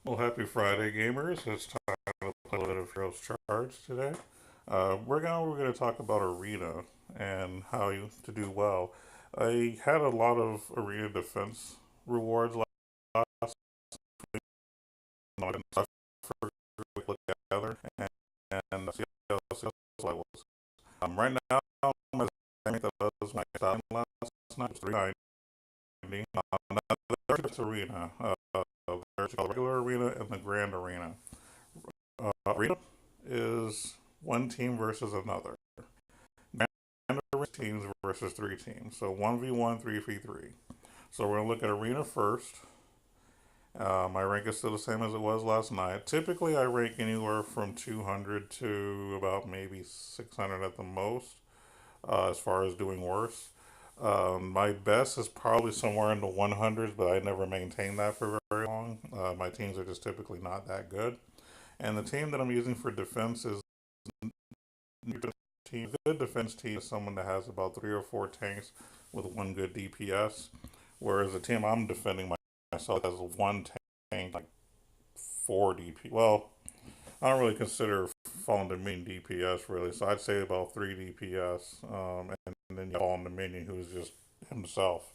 Well, happy Friday, gamers. It's time to play a little bit of Heroes Charge today. We're gonna talk about Arena and how you to do well. I had a lot of Arena defense rewards last night and stuff for a look together and see how I was. Right now, my rank that was my starting last night was 390. There's Arena. There's the regular arena and the grand arena. Arena is one team versus another. Grand arena teams versus three teams. So 1v1, 3v3. So we're going to look at arena first. My rank is still the same as it was last night. Typically, I rank anywhere from 200 to about maybe 600 at the most, as far as doing worse. My best is probably somewhere in the 100s, but I never maintained that for very long. My teams are just typically not that good. And the team that I'm using for defense is team. A good defense team is someone that has about three or four tanks with one good DPS, whereas the team I'm defending myself has one tank like four DP. Well, I don't really consider Fallen Dominion DPS really, so I'd say about three DPS, and then you have Fallen Dominion who's just himself.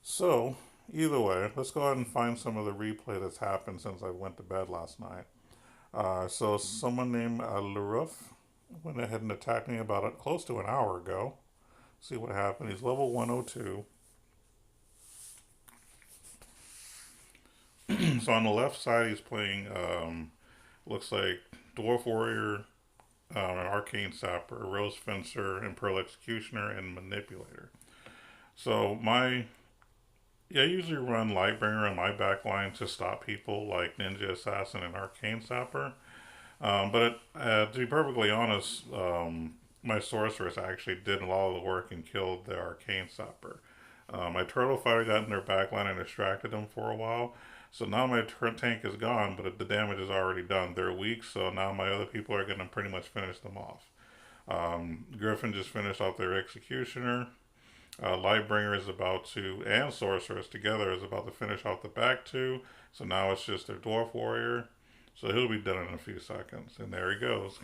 So either way, let's go ahead and find some of the replay that's happened since I went to bed last night. So someone named Laruf went ahead and attacked me about close to an hour ago. See what happened. He's level 102. So on the left side, he's playing, looks like Dwarf Warrior, an Arcane Sapper, Rose Fencer, and Pearl Executioner, and Manipulator. So I usually run Lightbringer on my backline to stop people like Ninja Assassin and Arcane Sapper. But to be perfectly honest, my sorceress actually did a lot of the work and killed the arcane sapper. My turtle fighter got in their backline and distracted them for a while. So now my tank is gone, but the damage is already done. They're weak, so now my other people are going to pretty much finish them off. Griffin just finished off their executioner. Lightbringer is about to, and sorceress together is about to finish off the back two. So now it's just their dwarf warrior. So he'll be done in a few seconds. And there he goes.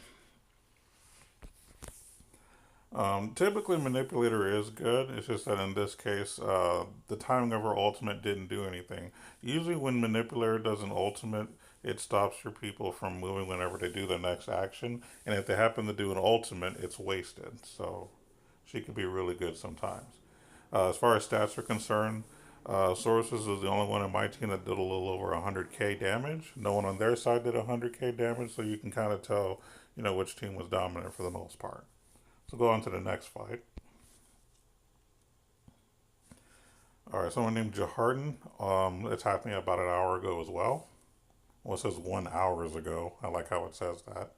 Typically, Manipulator is good. It's just that in this case, the timing of her ultimate didn't do anything. Usually, when Manipulator does an ultimate, it stops your people from moving whenever they do the next action. And if they happen to do an ultimate, it's wasted. So she can be really good sometimes. As far as stats are concerned, Sources is the only one in my team that did a little over 100k damage. No one on their side did 100k damage, so you can kind of tell, which team was dominant for the most part. So go on to the next fight. All right, someone named Jahardin. It's happening about an hour ago as well. Well, it says 1 hours ago. I like how it says that.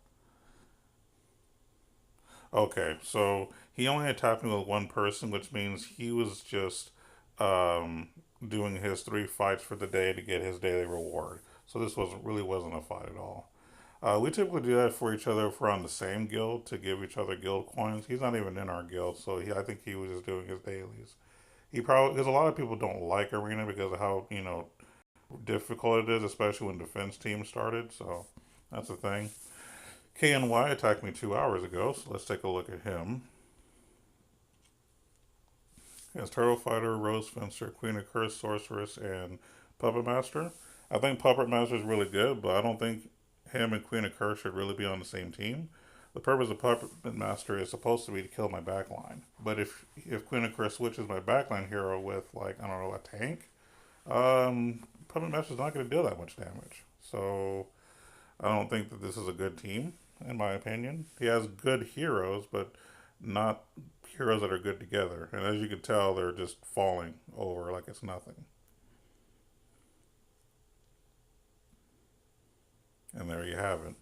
Okay, so he only attacked me with one person, which means he was just um, doing his three fights for the day to get his daily reward. So this wasn't a fight at all. We typically do that for each other if we're on the same guild to give each other guild coins. He's not even in our guild, so I think he was just doing his dailies. He probably because a lot of people don't like arena because of how difficult it is, especially when defense teams started. So that's the thing. KNY attacked me 2 hours ago, so let's take a look at him. He has Turtle Fighter, Rose Fencer, Queen of Curse, Sorceress, and Puppet Master. I think Puppet Master is really good, but I don't think him and Queen of Curse should really be on the same team. The purpose of Puppet Master is supposed to be to kill my backline. But if Queen of Curse switches my backline hero with like I don't know a tank, Puppet Master is not going to deal that much damage. So I don't think that this is a good team, in my opinion. He has good heroes, but not heroes that are good together. And as you can tell, they're just falling over like it's nothing. And there you have it.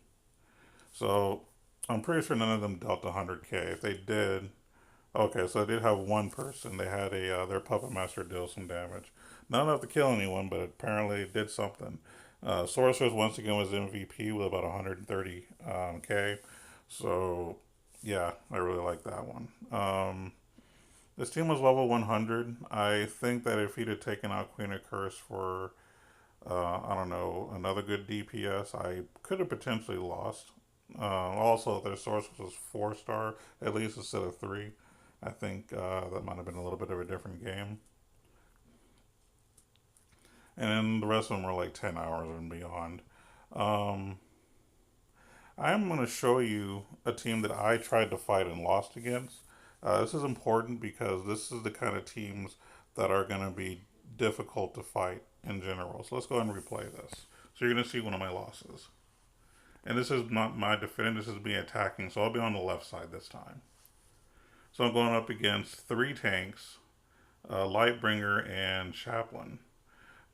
So I'm pretty sure none of them dealt 100k. If they did, okay, so they did have one person. They had their puppet master deal some damage. Not enough to kill anyone, but apparently it did something. Sorceress once again was MVP with about 130k. So yeah, I really like that one. This team was level 100. I think that if he'd have taken out Queen of Curse for I don't know, another good DPS. I could have potentially lost. Also, their source was 4 star at least instead of 3. I think that might have been a little bit of a different game. And then the rest of them were like 10 hours and beyond. Um, I'm going to show you a team that I tried to fight and lost against. This is important because this is the kind of teams that are going to be difficult to fight in general. So let's go ahead and replay this. So you're going to see one of my losses. And this is not my defending, this is me attacking. So I'll be on the left side this time. So I'm going up against 3 tanks, Lightbringer, and Chaplain.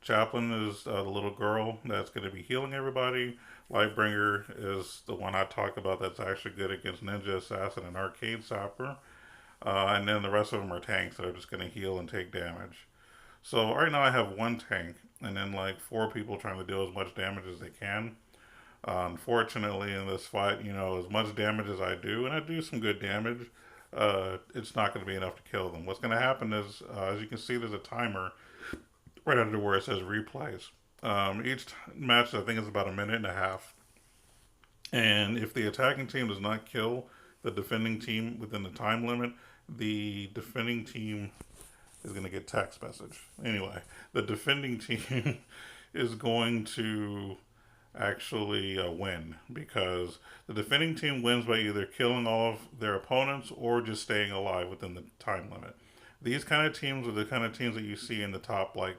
Chaplain is the little girl that's going to be healing everybody. Lightbringer is the one I talked about that's actually good against Ninja Assassin and Arcade Sapper. And then the rest of them are tanks that are just going to heal and take damage. So right now I have 1 tank and then like 4 people trying to deal as much damage as they can. Unfortunately, in this fight, as much damage as I do, and I do some good damage, it's not going to be enough to kill them. What's going to happen is, as you can see, there's a timer right under where it says replays. Each match, I think, is about a minute and a half. And if the attacking team does not kill the defending team within the time limit, the defending team is going to get text message. Anyway, the defending team is going to actually win because the defending team wins by either killing all of their opponents or just staying alive within the time limit. These kind of teams are the kind of teams that you see in the top like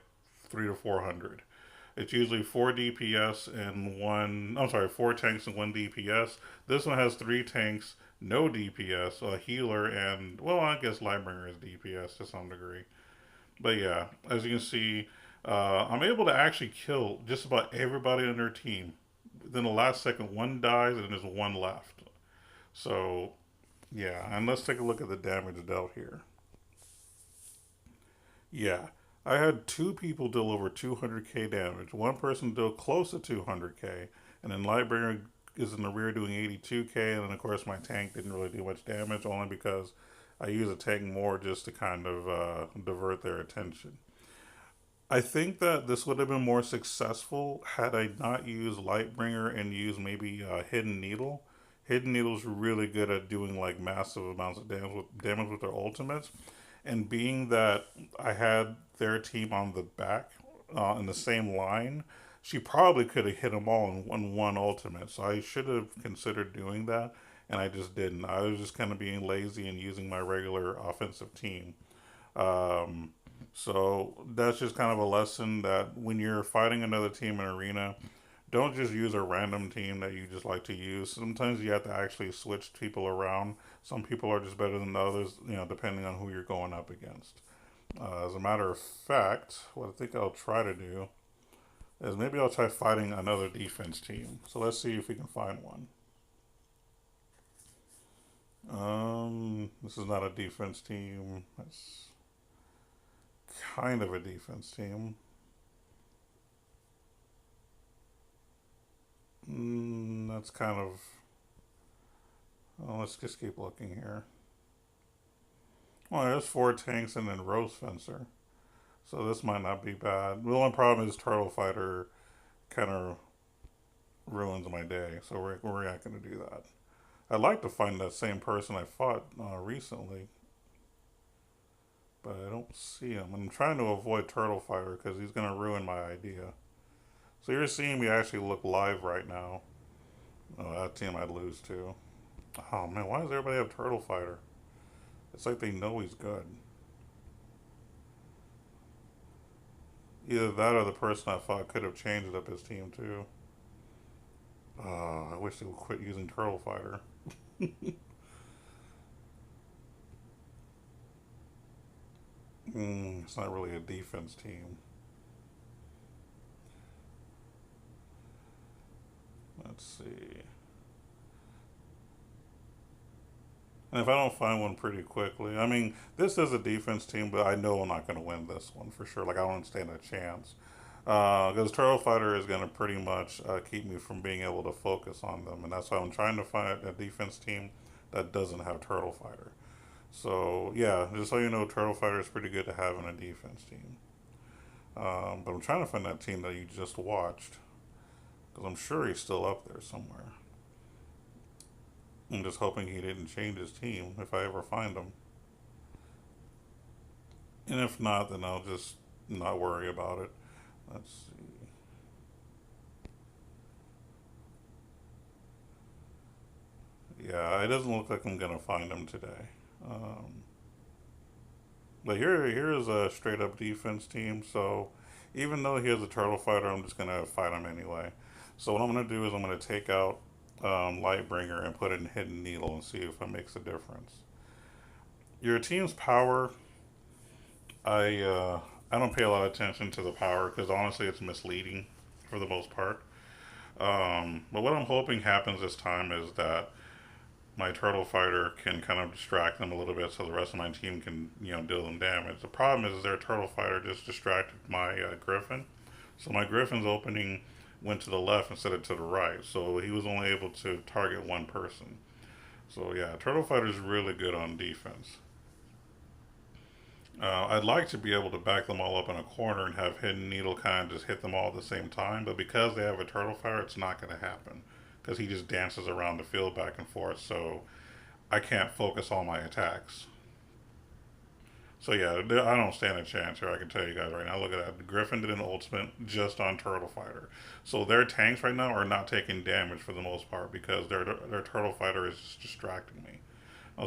3 to 400. It's usually 4 DPS and one. I'm sorry, 4 tanks and 1 DPS. This one has 3 tanks, no DPS, a healer, and well, I guess Lightbringer is DPS to some degree. But yeah, as you can see, I'm able to actually kill just about everybody on their team. Then the last second, one dies, and there's one left. So yeah, and let's take a look at the damage dealt here. Yeah, I had 2 people deal over 200k damage. One person deal close to 200k, and then Lightbringer is in the rear doing 82k, and then of course my tank didn't really do much damage, only because I use a tank more just to kind of divert their attention. I think that this would have been more successful had I not used Lightbringer and used maybe Hidden Needle. Hidden Needle's really good at doing like massive amounts of damage with their ultimates, and being that I had their team on the back in the same line, she probably could have hit them all in one ultimate. So I should have considered doing that, and I just didn't. I was just kind of being lazy and using my regular offensive team. Um, so that's just kind of a lesson that when you're fighting another team in arena, don't just use a random team that you just like to use. Sometimes you have to actually switch people around. Some people are just better than others, depending on who you're going up against. As a matter of fact, what I think I'll try to do is maybe I'll try fighting another defense team. So let's see if we can find one. This is not a defense team. It's kind of a defense team. That's kind of. Well, let's just keep looking here. Well, there's 4 tanks and then Rose Fencer. So this might not be bad. The only problem is Turtle Fighter kind of ruins my day. So we're not going to do that. I'd like to find that same person I fought recently, but I don't see him. I'm trying to avoid Turtle Fighter because he's going to ruin my idea. So you're seeing me actually look live right now. Oh, that team I'd lose to. Oh man, why does everybody have Turtle Fighter? It's like they know he's good. Either that or the person I fought could have changed up his team too. I wish they would quit using Turtle Fighter. It's not really a defense team. Let's see. And if I don't find one pretty quickly, I mean, this is a defense team, but I know I'm not going to win this one for sure. Like, I don't stand a chance. Because Turtle Fighter is going to pretty much keep me from being able to focus on them. And that's why I'm trying to find a defense team that doesn't have Turtle Fighter. So, yeah, just so you know, Turtle Fighter is pretty good to have in a defense team. But I'm trying to find that team that you just watched because I'm sure he's still up there somewhere. I'm just hoping he didn't change his team if I ever find him. And if not, then I'll just not worry about it. Let's see. Yeah, it doesn't look like I'm gonna find him today. Um, but here's a straight up defense team. So even though he has a turtle fighter, I'm just gonna fight him anyway. So what I'm gonna do is I'm gonna take out Lightbringer and put it in Hidden Needle and see if it makes a difference. Your team's power, I uh, I don't pay a lot of attention to the power because honestly it's misleading for the most part. But what I'm hoping happens this time is that my turtle fighter can kind of distract them a little bit so the rest of my team can deal them damage. The problem is their turtle fighter just distracted my griffin, so my griffin's opening went to the left instead of to the right, so he was only able to target one person. So yeah, turtle fighter is really good on defense. I'd like to be able to back them all up in a corner and have Hidden Needle kind of just hit them all at the same time, but because they have a turtle fighter, it's not going to happen because he just dances around the field back and forth. So I can't focus all my attacks. So yeah, I don't stand a chance here. I can tell you guys right now. Look at that. Griffin did an ultimate just on Turtle Fighter. So their tanks right now are not taking damage for the most part because their Turtle Fighter is just distracting me.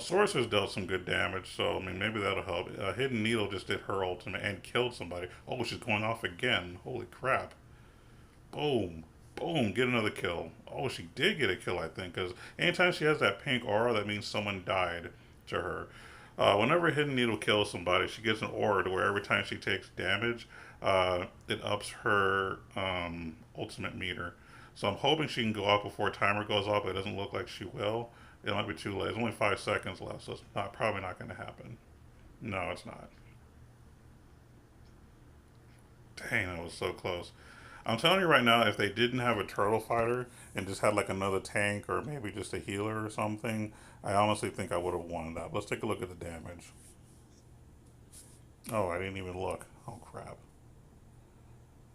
Sorceress dealt some good damage, so I mean maybe that'll help. Hidden Needle just did her ultimate and killed somebody. Oh, she's going off again. Holy crap! Boom, boom, get another kill. Oh, she did get a kill, I think, because anytime she has that pink aura, that means someone died to her. Whenever Hidden Needle kills somebody, she gets an aura to where every time she takes damage, it ups her ultimate meter. So I'm hoping she can go up before timer goes off, but it doesn't look like she will. It might be too late. There's only 5 seconds left, so it's probably not going to happen. No, it's not. Dang, that was so close. I'm telling you right now, if they didn't have a turtle fighter and just had like another tank or maybe just a healer or something, I honestly think I would have won that. Let's take a look at the damage. Oh, I didn't even look. Oh crap!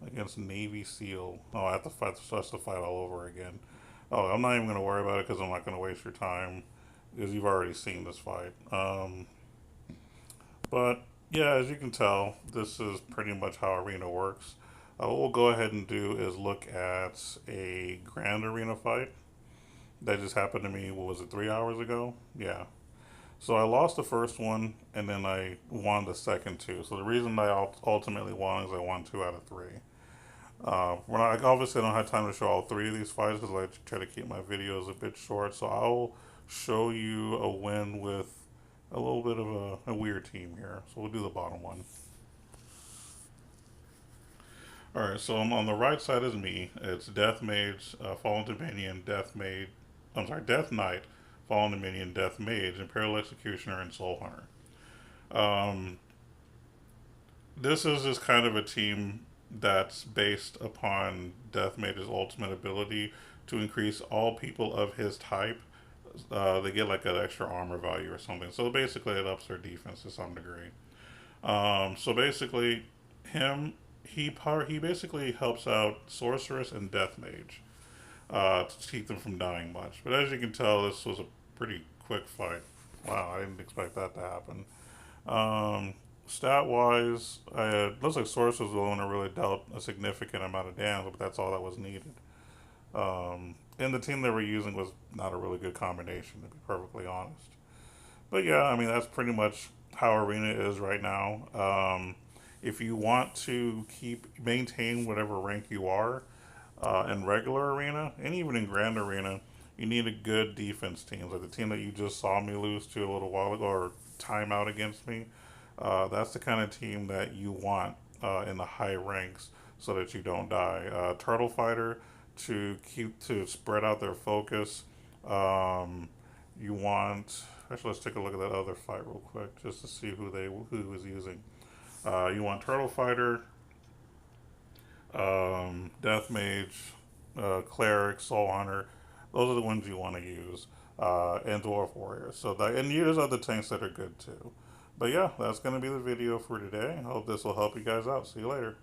Against Navy SEAL. Oh, I have to fight. So I have to fight all over again. Oh, I'm not even going to worry about it because I'm not going to waste your time because you've already seen this fight. But yeah, as you can tell, this is pretty much how Arena works. What we'll go ahead and do is look at a Grand Arena fight that just happened to me. What was it, 3 hours ago? Yeah. So I lost the first one, and then I won the second two. So the reason I ultimately won is I won 2 out of 3. When I obviously don't have time to show all 3 of these fights because I try to keep my videos a bit short. So I'll show you a win with a little bit of a weird team here. So we'll do the bottom one. All right, so I'm on the right side is me. It's Death Mage, Fallen Dominion, Death Mage. I'm sorry, Death Knight, Fallen Dominion, Death Mage, Imperial Executioner, and Soul Hunter. Um, this is just kind of a team that's based upon Death Mage's ultimate ability to increase all people of his type. They get like an extra armor value or something. So basically, it ups their defense to some degree. So basically, him he basically helps out Sorceress and Death Mage to keep them from dying much. But as you can tell, this was a pretty quick fight. Wow, I didn't expect that to happen. Um, Stat wise, it looks like Source was the one who really dealt a significant amount of damage, but that's all that was needed. And the team they were using was not a really good combination, to be perfectly honest. But yeah, I mean, that's pretty much how Arena is right now. If you want to maintain whatever rank you are in regular Arena, and even in Grand Arena, you need a good defense team. Like the team that you just saw me lose to a little while ago, or timeout against me. That's the kind of team that you want in the high ranks so that you don't die. Turtle Fighter to spread out their focus. You want actually let's take a look at that other fight real quick just to see who was using. You want Turtle Fighter, Death Mage, Cleric, Soul Hunter. Those are the ones you want to use, and Dwarf Warrior. So that and there's other tanks that are good too. But yeah, that's gonna be the video for today. I hope this will help you guys out. See you later.